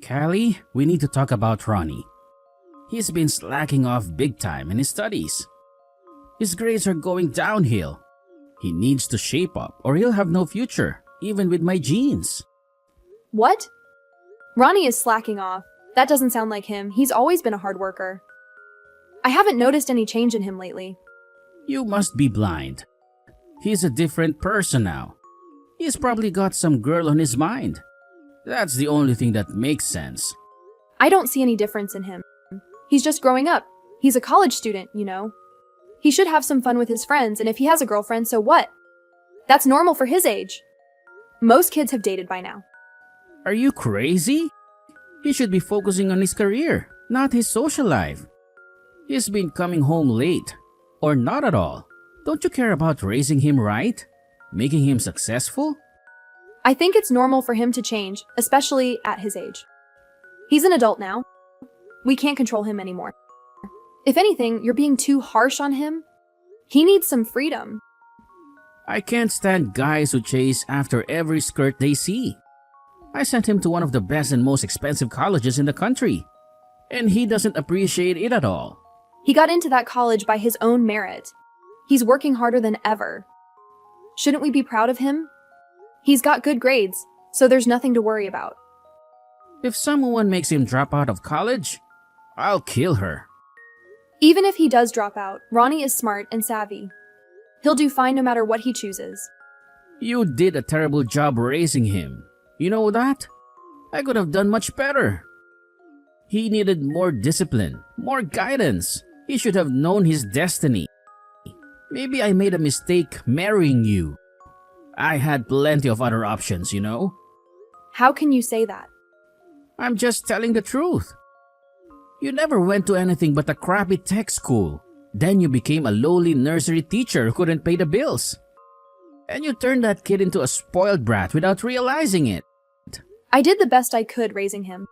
Callie, we need to talk about Ronnie. He's been slacking off big time in his studies. His grades are going downhill. He needs to shape up or he'll have no future, even with my genes. What? Ronnie is slacking off. That doesn't sound like him. He's always been a hard worker. I haven't noticed any change in him lately. You must be blind. He's a different person now. He's probably got some girl on his mind. That's the only thing that makes sense. I don't see any difference in him. He's just growing up. He's a college student, you know. He should have some fun with his friends, and if he has a girlfriend, so what? That's normal for his age. Most kids have dated by now. Are you crazy? He should be focusing on his career, not his social life. He's been coming home late, or not at all. Don't you care about raising him right? Making him successful? I think it's normal for him to change, especially at his age. He's an adult now. We can't control him anymore. If anything, you're being too harsh on him. He needs some freedom. I can't stand guys who chase after every skirt they see. I sent him to one of the best and most expensive colleges in the country, and he doesn't appreciate it at all. He got into that college by his own merit. He's working harder than ever. Shouldn't we be proud of him? He's got good grades, so there's nothing to worry about. If someone makes him drop out of college, I'll kill her. Even if he does drop out, Ronnie is smart and savvy. He'll do fine no matter what he chooses. You did a terrible job raising him. You know that? I could have done much better. He needed more discipline, more guidance. He should have known his destiny. Maybe I made a mistake marrying you. I had plenty of other options, you know? How can you say that? I'm just telling the truth. You never went to anything but a crappy tech school. Then you became a lowly nursery teacher who couldn't pay the bills. And you turned that kid into a spoiled brat without realizing it. I did the best I could raising him.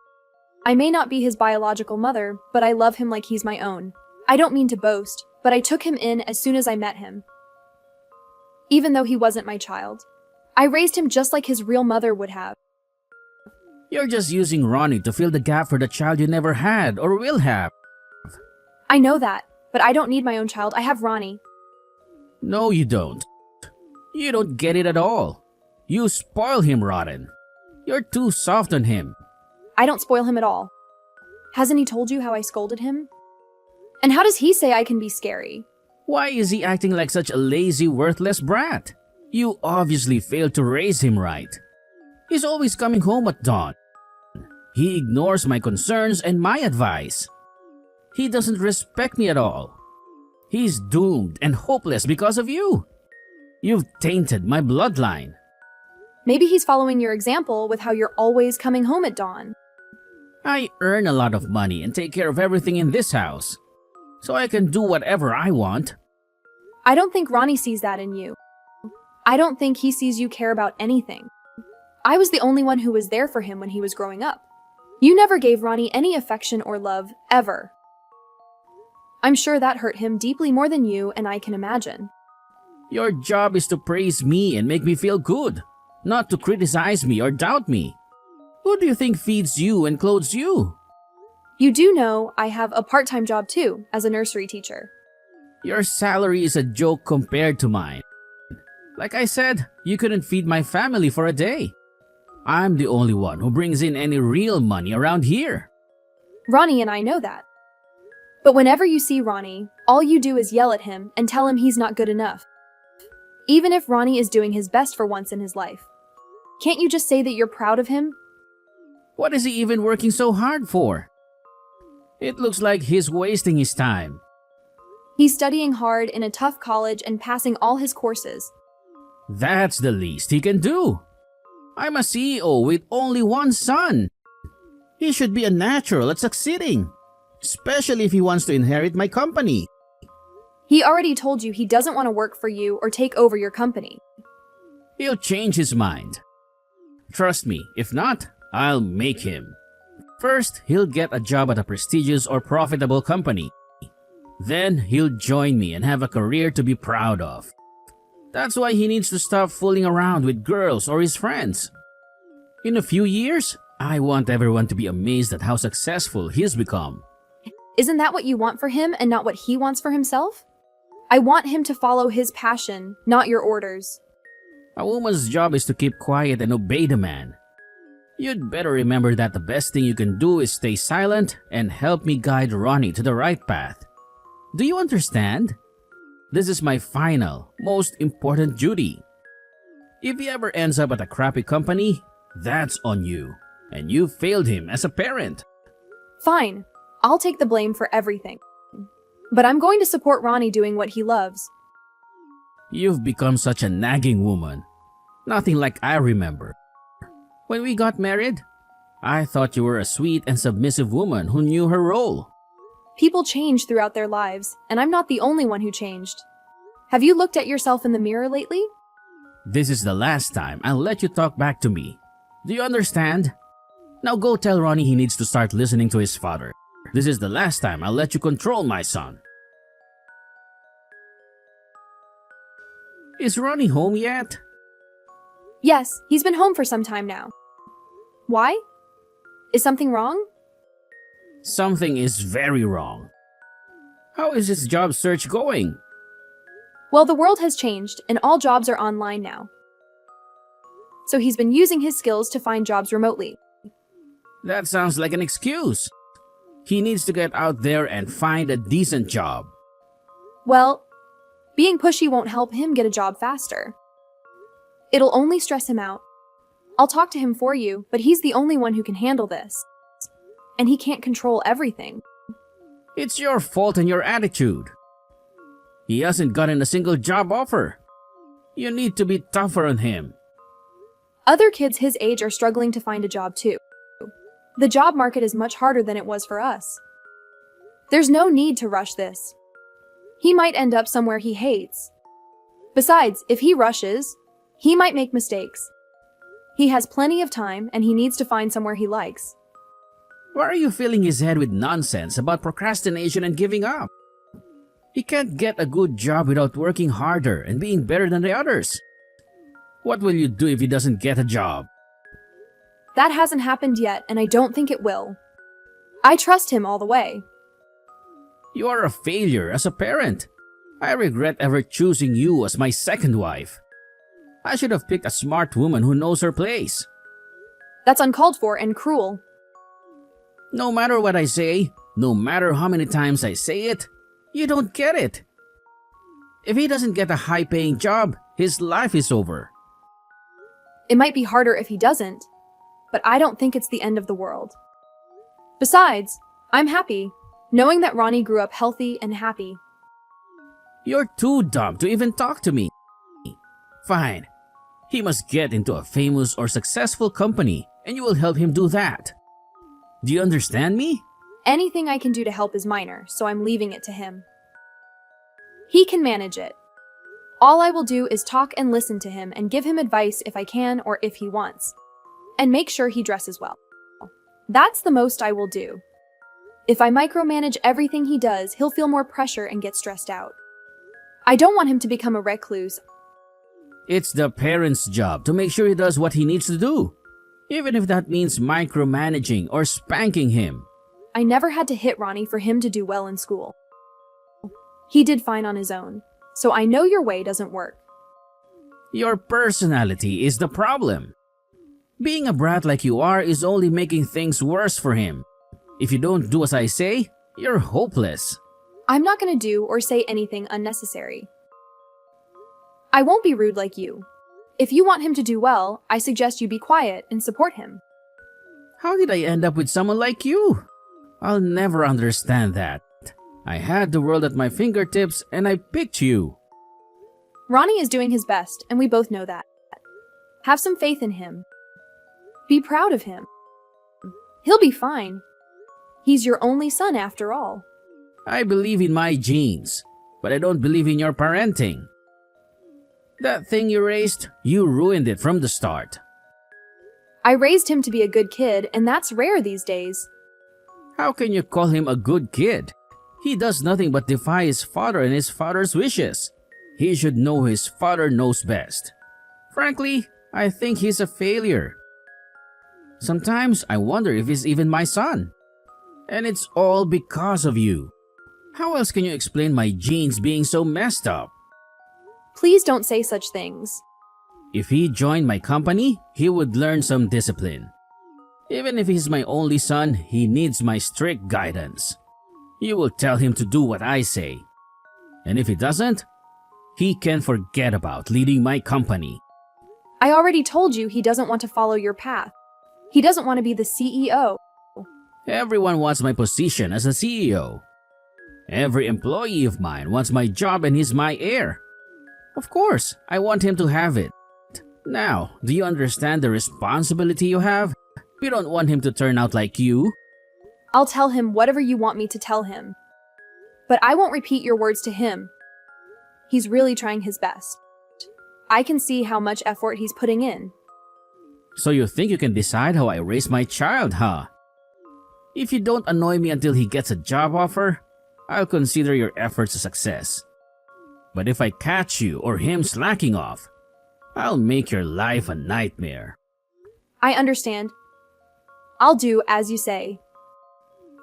I may not be his biological mother, but I love him like he's my own. I don't mean to boast, but I took him in as soon as I met him. Even though he wasn't my child. I raised him just like his real mother would have. You're just using Ronnie to fill the gap for the child you never had or will have. I know that, but I don't need my own child. I have Ronnie. No, you don't. You don't get it at all. You spoil him rotten. You're too soft on him. I don't spoil him at all. Hasn't he told you how I scolded him? And how does he say I can be scary? Why is he acting like such a lazy, worthless brat? You obviously failed to raise him right. He's always coming home at dawn. He ignores my concerns and my advice. He doesn't respect me at all. He's doomed and hopeless because of you. You've tainted my bloodline. Maybe he's following your example with how you're always coming home at dawn. I earn a lot of money and take care of everything in this house, so I can do whatever I want. I don't think Ronnie sees that in you. I don't think he sees you care about anything. I was the only one who was there for him when he was growing up. You never gave Ronnie any affection or love, ever. I'm sure that hurt him deeply more than you and I can imagine. Your job is to praise me and make me feel good, not to criticize me or doubt me. Who do you think feeds you and clothes you? You do know I have a part-time job too, as a nursery teacher. Your salary is a joke compared to mine. Like I said, you couldn't feed my family for a day. I'm the only one who brings in any real money around here. Ronnie and I know that. But whenever you see Ronnie, all you do is yell at him and tell him he's not good enough. Even if Ronnie is doing his best for once in his life. Can't you just say that you're proud of him? What is he even working so hard for? It looks like he's wasting his time. He's studying hard in a tough college and passing all his courses. That's the least he can do. I'm a CEO with only one son. He should be a natural at succeeding, especially if he wants to inherit my company. He already told you he doesn't want to work for you or take over your company. He'll change his mind. Trust me, if not, I'll make him. First, he'll get a job at a prestigious or profitable company. Then, he'll join me and have a career to be proud of. That's why he needs to stop fooling around with girls or his friends. In a few years, I want everyone to be amazed at how successful he's become. Isn't that what you want for him and not what he wants for himself? I want him to follow his passion, not your orders. A woman's job is to keep quiet and obey the man. You'd better remember that the best thing you can do is stay silent and help me guide Ronnie to the right path. Do you understand? This is my final, most important duty. If he ever ends up at a crappy company, that's on you. And you failed him as a parent. Fine, I'll take the blame for everything. But I'm going to support Ronnie doing what he loves. You've become such a nagging woman. Nothing like I remember. When we got married, I thought you were a sweet and submissive woman who knew her role. People change throughout their lives, and I'm not the only one who changed. Have you looked at yourself in the mirror lately? This is the last time I'll let you talk back to me. Do you understand? Now go tell Ronnie he needs to start listening to his father. This is the last time I'll let you control my son. Is Ronnie home yet? Yes, he's been home for some time now. Why? Is something wrong? Something is very wrong. How is his job search going? Well, the world has changed, and all jobs are online now. So he's been using his skills to find jobs remotely. That sounds like an excuse. He needs to get out there and find a decent job. Well, being pushy won't help him get a job faster. It'll only stress him out. I'll talk to him for you, but he's the only one who can handle this. And he can't control everything. It's your fault and your attitude. He hasn't gotten a single job offer. You need to be tougher on him. Other kids his age are struggling to find a job too. The job market is much harder than it was for us. There's no need to rush this. He might end up somewhere he hates. Besides, if he rushes, he might make mistakes. He has plenty of time and he needs to find somewhere he likes. Why are you filling his head with nonsense about procrastination and giving up? He can't get a good job without working harder and being better than the others. What will you do if he doesn't get a job? That hasn't happened yet, and I don't think it will. I trust him all the way. You are a failure as a parent. I regret ever choosing you as my second wife. I should have picked a smart woman who knows her place. That's uncalled for and cruel. No matter what I say, no matter how many times I say it, you don't get it. If he doesn't get a high-paying job, his life is over. It might be harder if he doesn't, but I don't think it's the end of the world. Besides, I'm happy, knowing that Ronnie grew up healthy and happy. You're too dumb to even talk to me. Fine. He must get into a famous or successful company, and you will help him do that. Do you understand me? Anything I can do to help is minor, so I'm leaving it to him. He can manage it. All I will do is talk and listen to him and give him advice if I can or if he wants. And make sure he dresses well. That's the most I will do. If I micromanage everything he does, he'll feel more pressure and get stressed out. I don't want him to become a recluse. It's the parent's job to make sure he does what he needs to do, even if that means micromanaging or spanking him. I never had to hit Ronnie for him to do well in school. He did fine on his own, so I know your way doesn't work. Your personality is the problem. Being a brat like you are is only making things worse for him. If you don't do as I say, you're hopeless. I'm not going to do or say anything unnecessary. I won't be rude like you. If you want him to do well, I suggest you be quiet and support him. How did I end up with someone like you? I'll never understand that. I had the world at my fingertips and I picked you. Ronnie is doing his best, and we both know that. Have some faith in him. Be proud of him. He'll be fine. He's your only son after all. I believe in my genes, but I don't believe in your parenting. That thing you raised, you ruined it from the start. I raised him to be a good kid, and that's rare these days. How can you call him a good kid? He does nothing but defy his father and his father's wishes. He should know his father knows best. Frankly, I think he's a failure. Sometimes I wonder if he's even my son. And it's all because of you. How else can you explain my genes being so messed up? Please don't say such things. If he joined my company, he would learn some discipline. Even if he's my only son, he needs my strict guidance. You will tell him to do what I say. And if he doesn't, he can forget about leading my company. I already told you he doesn't want to follow your path. He doesn't want to be the CEO. Everyone wants my position as a CEO. Every employee of mine wants my job and he's my heir. Of course, I want him to have it. Now, do you understand the responsibility you have? You don't want him to turn out like you. I'll tell him whatever you want me to tell him. But I won't repeat your words to him. He's really trying his best. I can see how much effort he's putting in. So you think you can decide how I raise my child, huh? If you don't annoy me until he gets a job offer, I'll consider your efforts a success. But if I catch you or him slacking off, I'll make your life a nightmare. I understand. I'll do as you say.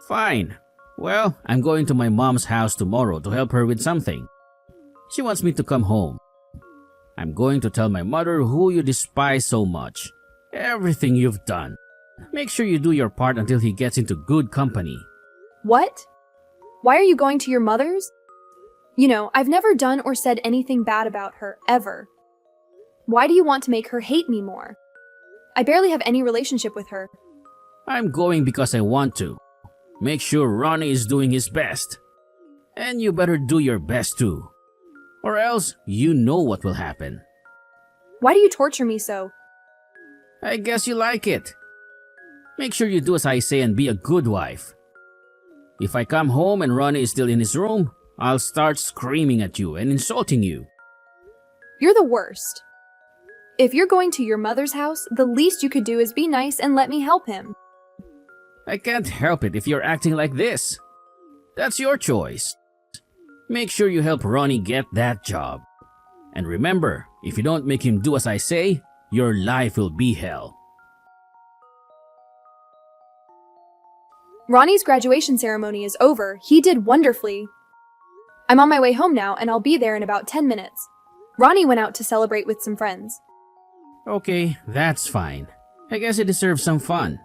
Fine. Well, I'm going to my mom's house tomorrow to help her with something. She wants me to come home. I'm going to tell my mother who you despise so much. Everything you've done. Make sure you do your part until he gets into good company. What? Why are you going to your mother's? You know, I've never done or said anything bad about her, ever. Why do you want to make her hate me more? I barely have any relationship with her. I'm going because I want to. Make sure Ronnie is doing his best. And you better do your best too. Or else you know what will happen. Why do you torture me so? I guess you like it. Make sure you do as I say and be a good wife. If I come home and Ronnie is still in his room, I'll start screaming at you and insulting you. You're the worst. If you're going to your mother's house, the least you could do is be nice and let me help him. I can't help it if you're acting like this. That's your choice. Make sure you help Ronnie get that job. And remember, if you don't make him do as I say, your life will be hell. Ronnie's graduation ceremony is over. He did wonderfully. I'm on my way home now and I'll be there in about 10 minutes. Ronnie went out to celebrate with some friends. Okay, that's fine. I guess he deserves some fun.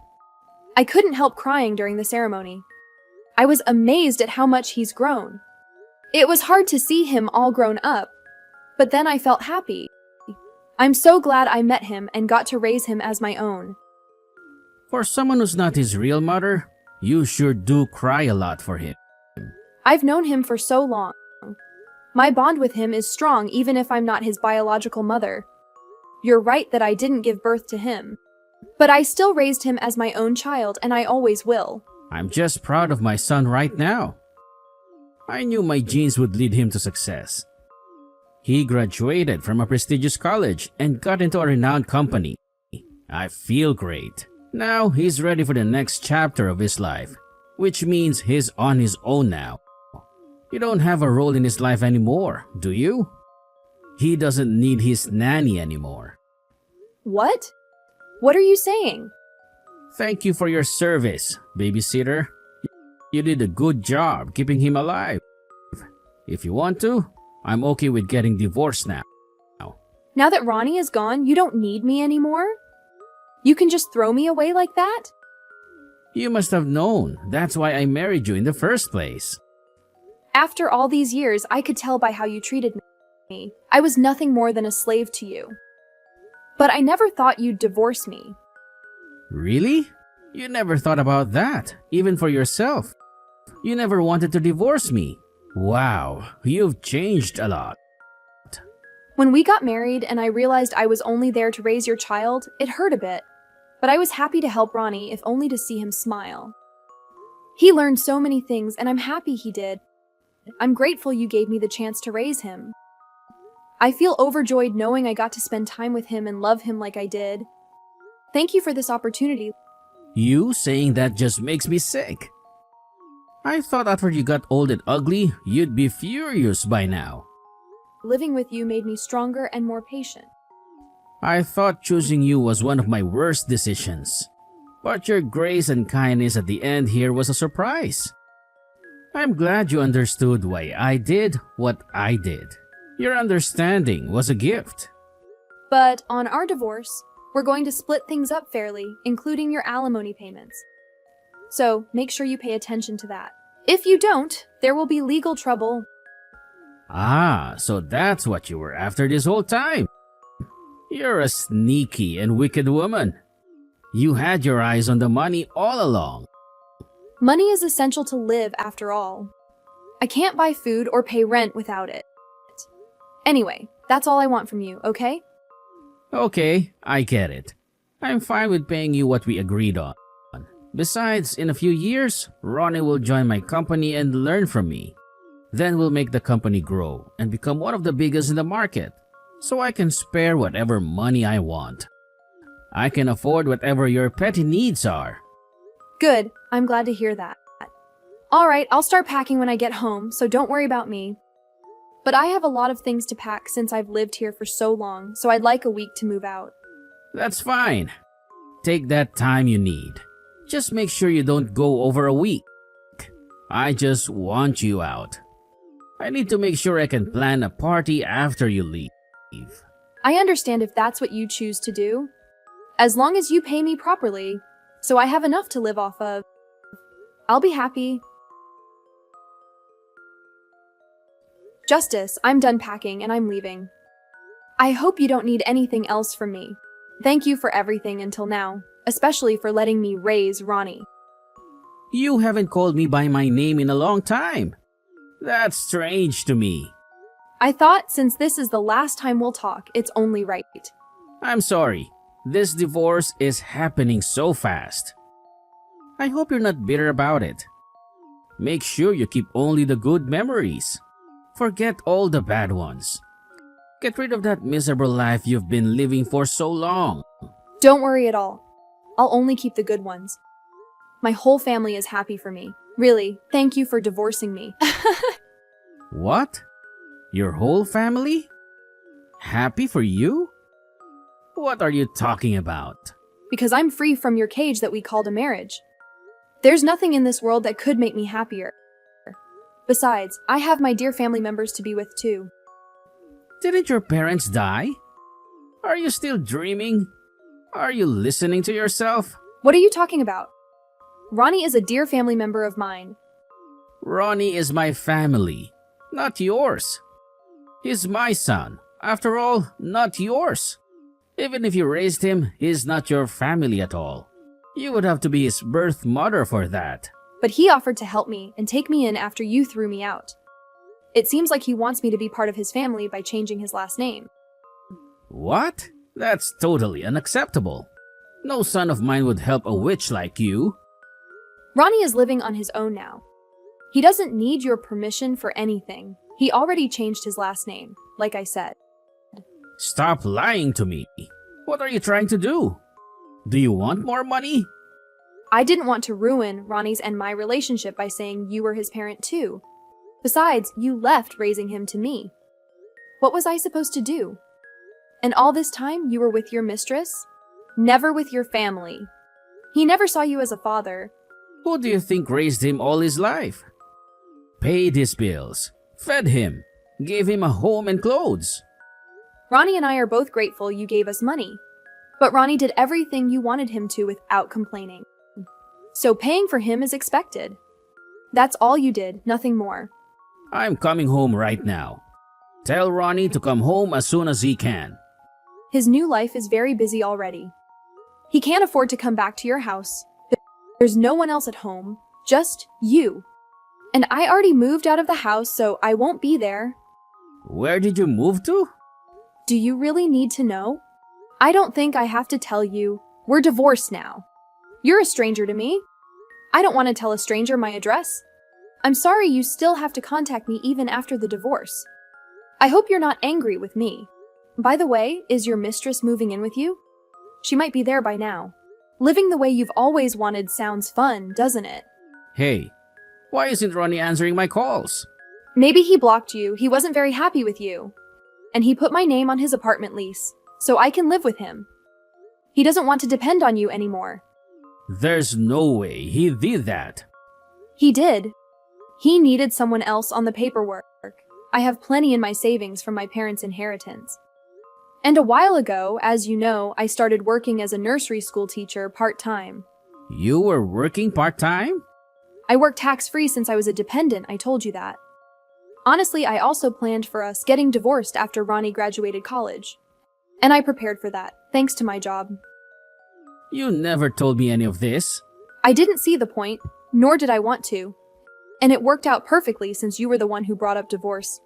I couldn't help crying during the ceremony. I was amazed at how much he's grown. It was hard to see him all grown up, but then I felt happy. I'm so glad I met him and got to raise him as my own. For someone who's not his real mother, you sure do cry a lot for him. I've known him for so long. My bond with him is strong even if I'm not his biological mother. You're right that I didn't give birth to him. But I still raised him as my own child and I always will. I'm just proud of my son right now. I knew my genes would lead him to success. He graduated from a prestigious college and got into a renowned company. I feel great. Now he's ready for the next chapter of his life, which means he's on his own now. You don't have a role in his life anymore, do you? He doesn't need his nanny anymore. What? What are you saying? Thank you for your service, babysitter. You did a good job keeping him alive. If you want to, I'm okay with getting divorced now. Now that Ronnie is gone, you don't need me anymore? You can just throw me away like that? You must have known. That's why I married you in the first place. After all these years, I could tell by how you treated me. I was nothing more than a slave to you. But I never thought you'd divorce me. Really? You never thought about that, even for yourself. You never wanted to divorce me. Wow, you've changed a lot. When we got married and I realized I was only there to raise your child, it hurt a bit. But I was happy to help Ronnie, if only to see him smile. He learned so many things and I'm happy he did. I'm grateful you gave me the chance to raise him. I feel overjoyed knowing I got to spend time with him and love him like I did. Thank you for this opportunity. You saying that just makes me sick. I thought after you got old and ugly, you'd be furious by now. Living with you made me stronger and more patient. I thought choosing you was one of my worst decisions. But your grace and kindness at the end here was a surprise. I'm glad you understood why I did what I did. Your understanding was a gift. But on our divorce, we're going to split things up fairly, including your alimony payments. So make sure you pay attention to that. If you don't, there will be legal trouble. Ah, so that's what you were after this whole time. You're a sneaky and wicked woman. You had your eyes on the money all along. Money is essential to live, after all. I can't buy food or pay rent without it. Anyway, that's all I want from you, okay? Okay, I get it. I'm fine with paying you what we agreed on. Besides, in a few years, Ronnie will join my company and learn from me. Then we'll make the company grow and become one of the biggest in the market, so I can spare whatever money I want. I can afford whatever your petty needs are. Good, I'm glad to hear that. Alright, I'll start packing when I get home, so don't worry about me. But I have a lot of things to pack since I've lived here for so long, so I'd like a week to move out. That's fine. Take that time you need. Just make sure you don't go over a week. I just want you out. I need to make sure I can plan a party after you leave. I understand if that's what you choose to do. As long as you pay me properly, so I have enough to live off of. I'll be happy. Justice, I'm done packing and I'm leaving. I hope you don't need anything else from me. Thank you for everything until now, especially for letting me raise Ronnie. You haven't called me by my name in a long time. That's strange to me. I thought since this is the last time we'll talk, it's only right. I'm sorry. This divorce is happening so fast. I hope you're not bitter about it. Make sure you keep only the good memories. Forget all the bad ones. Get rid of that miserable life you've been living for so long. Don't worry at all. I'll only keep the good ones. My whole family is happy for me. Really, thank you for divorcing me. What? Your whole family? Happy for you? What are you talking about? Because I'm free from your cage that we called a marriage. There's nothing in this world that could make me happier. Besides, I have my dear family members to be with too. Didn't your parents die? Are you still dreaming? Are you listening to yourself? What are you talking about? Ronnie is a dear family member of mine. Ronnie is my family, not yours. He's my son. After all, not yours. Even if you raised him, he's not your family at all. You would have to be his birth mother for that. But he offered to help me and take me in after you threw me out. It seems like he wants me to be part of his family by changing his last name. What? That's totally unacceptable. No son of mine would help a witch like you. Ronnie is living on his own now. He doesn't need your permission for anything. He already changed his last name, like I said. Stop lying to me. What are you trying to do? Do you want more money? I didn't want to ruin Ronnie's and my relationship by saying you were his parent too. Besides, you left raising him to me. What was I supposed to do? And all this time you were with your mistress? Never with your family. He never saw you as a father. Who do you think raised him all his life? Paid his bills, fed him, gave him a home and clothes. Ronnie and I are both grateful you gave us money. But Ronnie did everything you wanted him to without complaining. So paying for him is expected. That's all you did, nothing more. I'm coming home right now. Tell Ronnie to come home as soon as he can. His new life is very busy already. He can't afford to come back to your house. There's no one else at home, just you. And I already moved out of the house, so I won't be there. Where did you move to? Do you really need to know? I don't think I have to tell you. We're divorced now. You're a stranger to me. I don't want to tell a stranger my address. I'm sorry you still have to contact me even after the divorce. I hope you're not angry with me. By the way, is your mistress moving in with you? She might be there by now. Living the way you've always wanted sounds fun, doesn't it? Hey, why isn't Ronnie answering my calls? Maybe he blocked you. He wasn't very happy with you. And he put my name on his apartment lease, so I can live with him. He doesn't want to depend on you anymore. There's no way he did that. He did. He needed someone else on the paperwork. I have plenty in my savings from my parents' inheritance. And a while ago, as you know, I started working as a nursery school teacher part-time. You were working part-time? I worked tax-free since I was a dependent, I told you that. Honestly, I also planned for us getting divorced after Ronnie graduated college. And I prepared for that, thanks to my job. You never told me any of this. I didn't see the point, nor did I want to. And it worked out perfectly since you were the one who brought up divorce.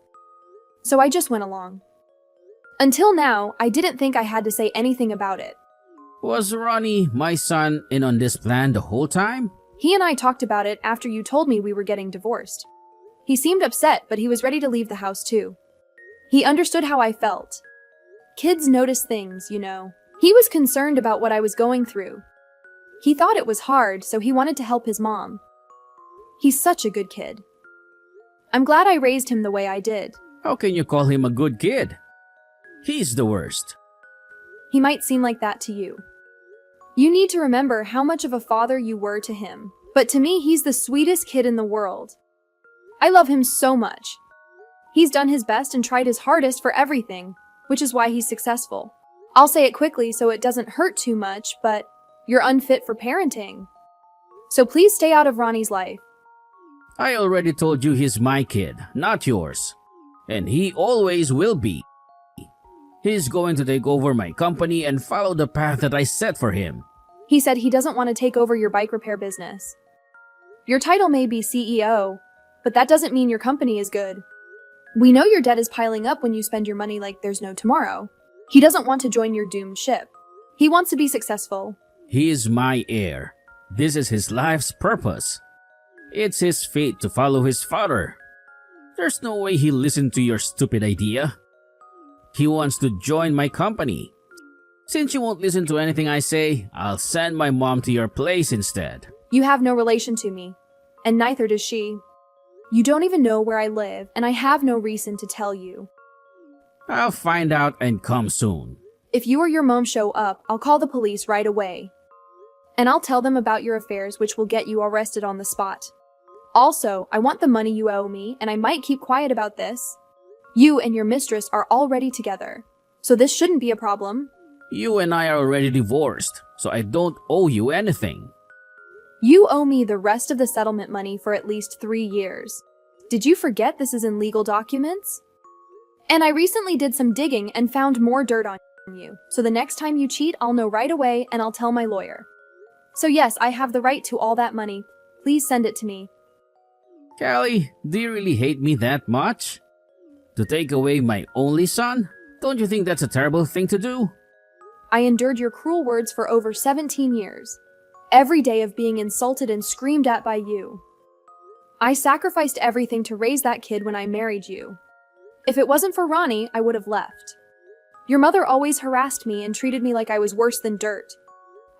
So I just went along. Until now, I didn't think I had to say anything about it. Was Ronnie, my son, in on this plan the whole time? He and I talked about it after you told me we were getting divorced. He seemed upset, but he was ready to leave the house too. He understood how I felt. Kids notice things, you know. He was concerned about what I was going through. He thought it was hard, so he wanted to help his mom. He's such a good kid. I'm glad I raised him the way I did. How can you call him a good kid? He's the worst. He might seem like that to you. You need to remember how much of a father you were to him. But to me, he's the sweetest kid in the world. I love him so much. He's done his best and tried his hardest for everything, which is why he's successful. I'll say it quickly so it doesn't hurt too much, but you're unfit for parenting. So please stay out of Ronnie's life. I already told you he's my kid, not yours. And he always will be. He's going to take over my company and follow the path that I set for him. He said he doesn't want to take over your bike repair business. Your title may be CEO, but that doesn't mean your company is good. We know your debt is piling up when you spend your money like there's no tomorrow. He doesn't want to join your doomed ship. He wants to be successful. He is my heir. This is his life's purpose. It's his fate to follow his father. There's no way he'll listen to your stupid idea. He wants to join my company. Since you won't listen to anything I say, I'll send my mom to your place instead. You have no relation to me, and neither does she. You don't even know where I live, and I have no reason to tell you. I'll find out and come soon. If you or your mom show up, I'll call the police right away. And I'll tell them about your affairs, which will get you arrested on the spot. Also, I want the money you owe me, and I might keep quiet about this. You and your mistress are already together, so this shouldn't be a problem. You and I are already divorced, so I don't owe you anything. You owe me the rest of the settlement money for at least 3 years. Did you forget this is in legal documents? And I recently did some digging and found more dirt on you, so the next time you cheat, I'll know right away and I'll tell my lawyer. So yes, I have the right to all that money. Please send it to me. Callie, do you really hate me that much? To take away my only son? Don't you think that's a terrible thing to do? I endured your cruel words for over 17 years. Every day of being insulted and screamed at by you. I sacrificed everything to raise that kid when I married you. If it wasn't for Ronnie, I would have left. Your mother always harassed me and treated me like I was worse than dirt.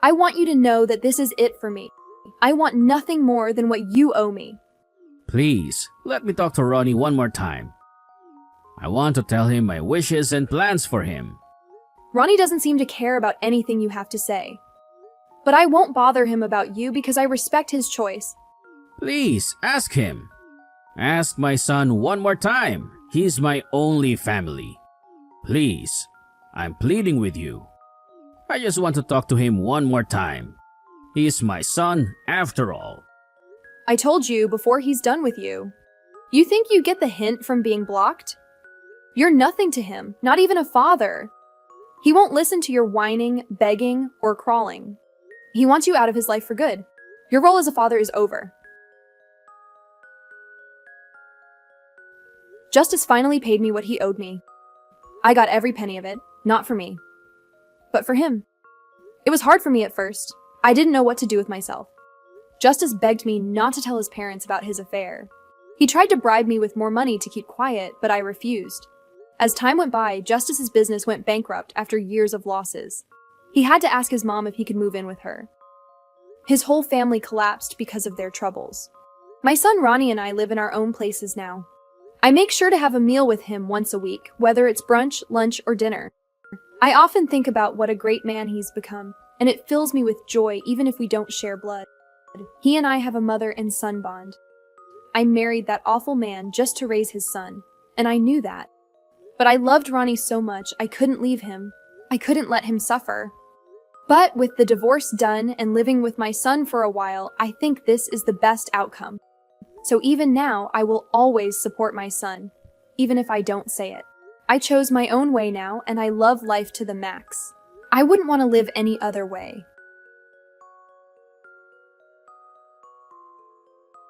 I want you to know that this is it for me. I want nothing more than what you owe me. Please, let me talk to Ronnie one more time. I want to tell him my wishes and plans for him. Ronnie doesn't seem to care about anything you have to say. But I won't bother him about you because I respect his choice. Please, ask him. Ask my son one more time. He's my only family. Please, I'm pleading with you. I just want to talk to him one more time. He's my son after all. I told you before he's done with you. You think you get the hint from being blocked? You're nothing to him, not even a father. He won't listen to your whining, begging, or crawling. He wants you out of his life for good. Your role as a father is over. Justice finally paid me what he owed me. I got every penny of it, not for me, but for him. It was hard for me at first. I didn't know what to do with myself. Justice begged me not to tell his parents about his affair. He tried to bribe me with more money to keep quiet, but I refused. As time went by, Justice's business went bankrupt after years of losses. He had to ask his mom if he could move in with her. His whole family collapsed because of their troubles. My son Ronnie and I live in our own places now. I make sure to have a meal with him once a week, whether it's brunch, lunch, or dinner. I often think about what a great man he's become, and it fills me with joy even if we don't share blood. He and I have a mother and son bond. I married that awful man just to raise his son, and I knew that. But I loved Ronnie so much I couldn't leave him. I couldn't let him suffer. But with the divorce done and living with my son for a while, I think this is the best outcome. So even now, I will always support my son, even if I don't say it. I chose my own way now, and I love life to the max. I wouldn't want to live any other way.